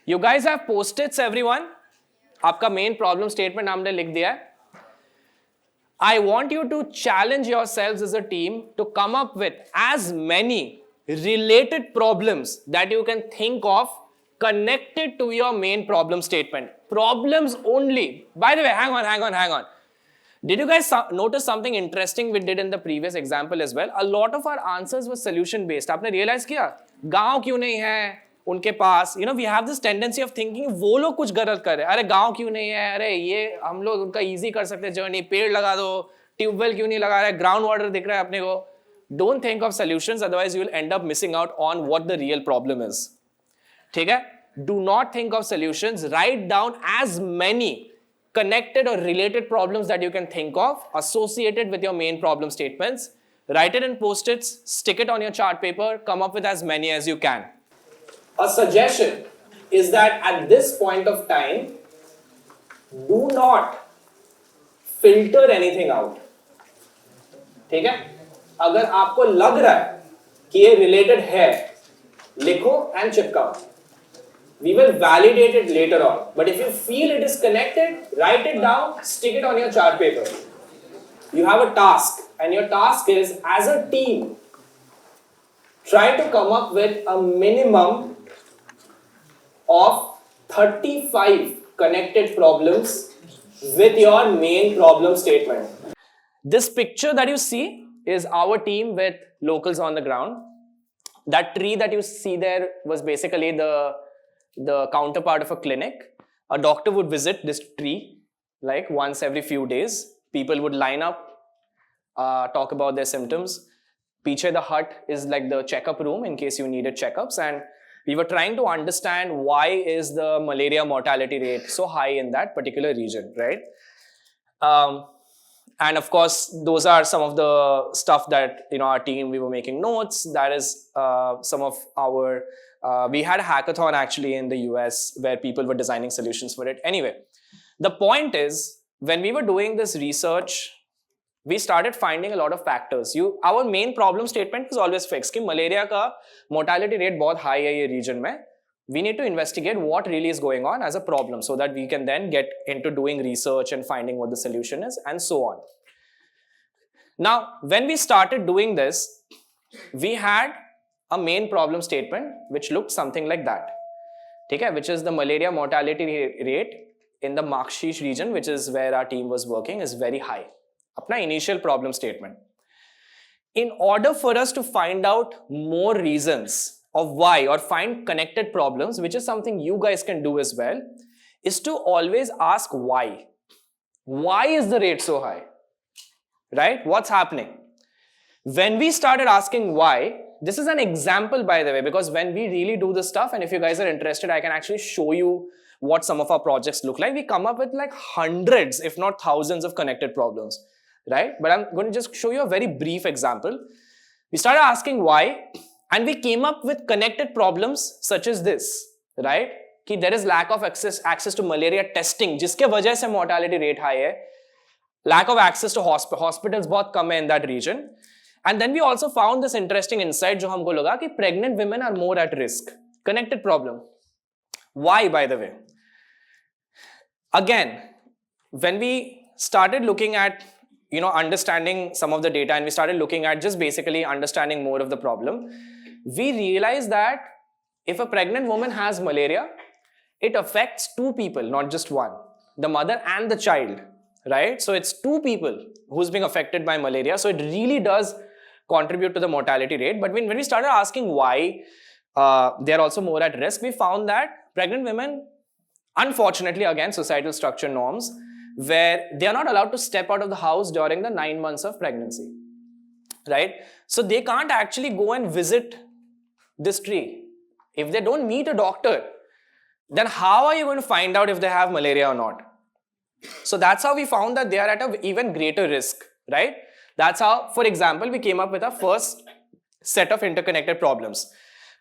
You guys have post-its, everyone. आपका main problem statement हमने लिख दिया है. I want you to challenge yourselves as a team to come up with as many related problems that you can think of connected to your main problem statement. Problems only. By the way, hang on. Did you guys notice something interesting we did in the previous example as well? A lot of our answers were solution based. आपने realize किया गांव क्यों नहीं है उनके पास? You know, we have this tendency of thinking वो लोग कुछ गलत कर रहे हैं. अरे गांव क्यों नहीं है? अरे ये हम लोग उनका easy कर सकते हैं जर्नी. पेड़ लगा दो. ट्यूबवेल क्यों नहीं लगा रहा है? ग्राउंड वाटर दिख रहा है अपने को. Don't think of solutions, otherwise you will end up missing out on what the real problem is. ठीक है? Do not think of solutions. Write down as many connected or related problems that you can think of associated with your main problem statements. Write it in post-its, stick it on your chart paper, come up with as many as you can. A suggestion is that at this point of time, do not filter anything out. ठीक है? अगर आपको लग रहा है कि ये related है, लिखो and चिपकाओ. We will validate it later on. But if you feel it is connected, write it down, stick it on your chart paper. You have a task, and your task is, as a team, try to come up with a minimum of 35 connected problems with your main problem statement. This picture that you see is our team with locals on the ground. That tree that you see there was basically the counterpart of a clinic. A doctor would visit this tree like once every few days. People would line up, talk about their symptoms. Piche the hut is like the checkup room in case you needed checkups, and we were trying to understand why is the malaria mortality rate so high in that particular region, right? And of course, those are some of the stuff that our team, we were making notes. That is some of our we had a hackathon actually in the US where people were designing solutions for it. Anyway, the point is, when we were doing this research, we started finding a lot of factors. Our main problem statement was always fixed कि malaria का mortality rate बहुत high है ये region में. We need to investigate what really is going on as a problem so that we can then get into doing research and finding what the solution is and so on. Now, when we started doing this, we had a main problem statement which looked something like that, okay, which is the malaria mortality rate in the Makshish region, which is where our team was working, is very high. Apna initial problem statement. In order for us to find out more reasons of why or find connected problems, which is something you guys can do as well, is to always ask why. Why is the rate so high? Right? What's happening? When we started asking why, this is an example, by the way, because when we really do this stuff, and if you guys are interested, I can actually show you what some of our projects look like. We come up with like hundreds, if not thousands of connected problems, right? But I'm going to just show you a very brief example. We started asking why, and we came up with connected problems such as this, right? कि there is lack of access to malaria testing, जिसके वजह से mortality rate high है. Lack of access to hospitals बहुत कम है in that region. And then we also found this interesting insight जो हमको लगा कि pregnant women are more at risk. Connected problem. Why, by the way? Again, when we started looking at, understanding some of the data, and we started looking at just basically understanding more of the problem, we realized that if a pregnant woman has malaria, it affects two people, not just one, the mother and the child, right? So it's two people who's being affected by malaria. So it really does contribute to the mortality rate. But when we started asking why they're also more at risk, we found that pregnant women, unfortunately, again, societal structure norms, where they are not allowed to step out of the house during the 9 months of pregnancy, right? So they can't actually go and visit this tree. If they don't meet a doctor, then how are you going to find out if they have malaria or not? So that's how we found that they are at an even greater risk, right? That's how, for example, we came up with our first set of interconnected problems.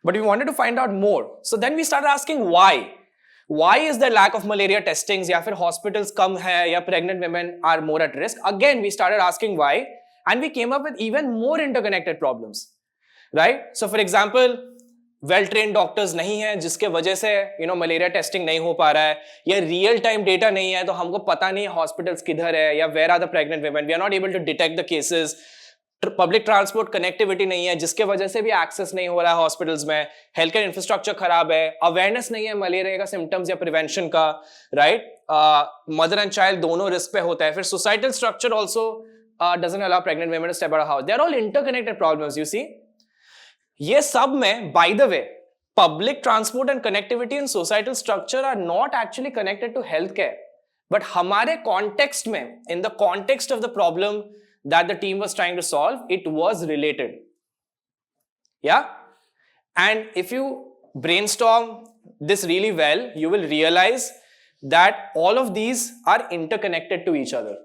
But we wanted to find out more. So then we started asking why. Why is there lack of malaria testings? या फिर hospitals कम है या pregnant women are more at risk? Again, we started asking why, and we came up with even more interconnected problems, right? So for example, well train doctors नहीं है जिसके वजह से malaria testing नहीं हो पा रहा है, या रियल टाइम डेटा नहीं है, तो हमको पता नहीं हॉस्पिटल्स किधर है या where are the pregnant women, we are not able to detect the cases. Public transport connectivity नहीं है जिसके वजह से भी एक्सेस नहीं हो रहा है हॉस्पिटल्स में, हेल्थ केयर इंफ्रास्ट्रक्चर खराब है, अवेयरनेस नहीं है मलेरिया का सिम्टम्स या प्रिवेंशन का, राइट। मदर एंड चाइल्ड दोनों रिस्क पे होता है। फिर societal structure also doesn't allow pregnant women to step out of house. They are all interconnected problems, you see. ये सब में, by the way, public transport and connectivity and societal structure are not actually connected to healthcare, but हमारे context में, in the context of the problem that the team was trying to solve, it was related. Yeah? And if you brainstorm this really well, you will realize that all of these are interconnected to each other.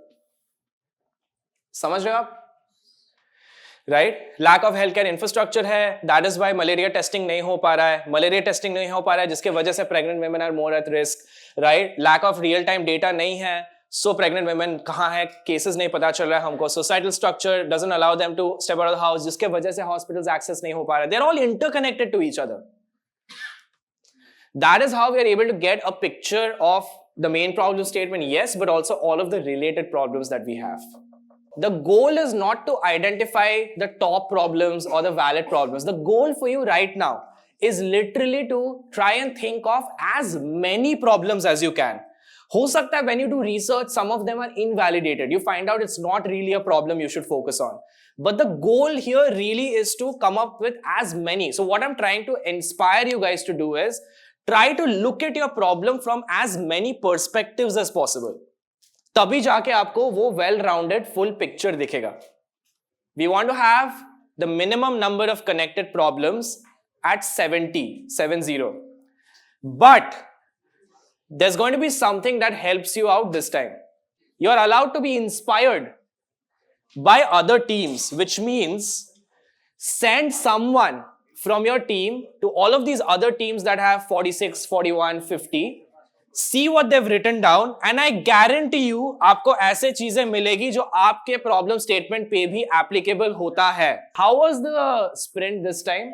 समझ रहे हो आप? Right, lack of health care infrastructure है, that is why malaria testing नहीं हो पा रहा है, मलेरिया टेस्टिंग नहीं हो पा रहा है जिसके वजह से pregnant women are more at risk, right. Lack of real time data नहीं है, सो प्रेग्नेंट वुमेन कहाँ है, केसेस नहीं पता चल रहा है हमको। Societal structure doesn't allow them to step out of the house जिसके वजह से हॉस्पिटल्स एक्सेस नहीं हो पा रहा है। They are all interconnected to each other. That is how we are able to get a picture of the main problem statement, yes, but also all of the related problems that we have. The goal is not to identify the top problems or the valid problems. The goal for you right now is literally to try and think of as many problems as you can. हो सकता है when you do research, some of them are invalidated. You find out it's not really a problem you should focus on. But the goal here really is to come up with as many. So what I'm trying to inspire you guys to do is try to look at your problem from as many perspectives as possible. तभी जाके आपको वो well rounded full picture दिखेगा। We want to have the minimum number of connected problems at 70, but there is going to be something that helps you out this time. You are allowed to be inspired by other teams, which means send someone from your team to all of these other teams that have 46, 41, 50. See what they've written down, and I guarantee you आपको ऐसे चीजें मिलेगी जो आपके problem statement पे भी applicable होता है। How was the sprint this time?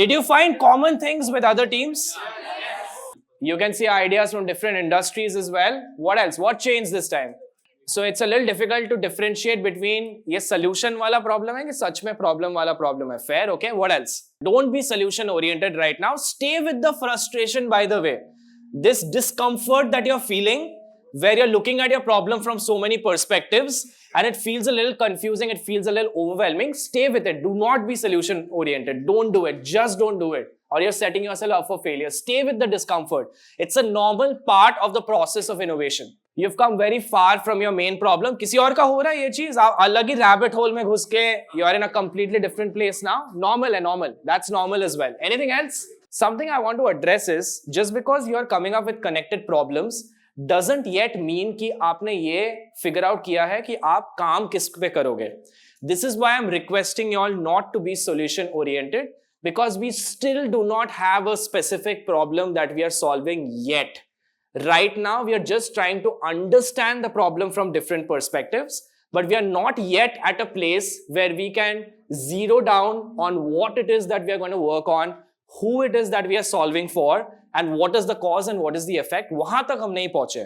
Did you find common things with other teams? You can see ideas from different industries as well. What else? What changed this time? So it's a little difficult to differentiate between ये solution वाला problem है कि सच में problem वाला problem है। Fair, okay? What else? Don't be solution oriented right now. Stay with the frustration, by the way. This discomfort that you're feeling, where you're looking at your problem from so many perspectives and it feels a little confusing, it feels a little overwhelming, stay with it. Do not be solution oriented. Don't do it. Just don't do it, or you're setting yourself up for failure. Stay with the discomfort. It's a normal part of the process of innovation. You've come very far from your main problem. किसी और का हो रहा है ये चीज, आप अलग ही rabbit hole में घुस के you're in a completely different place now. Normal है, normal. That's normal as well. Anything else? Something I want to address is, just because you are coming up with connected problems doesn't yet mean कि आपने ये figure out किया है कि आप काम किस पे करोगे. This is why I'm requesting you all not to be solution oriented, because we still do not have a specific problem that we are solving yet. Right now, we are just trying to understand the problem from different perspectives, but we are not yet at a place where we can zero down on what it is that we are going to work on, who it is that we are solving for, and what is the cause and what is the effect. वहां तक हम नहीं पहुंचे.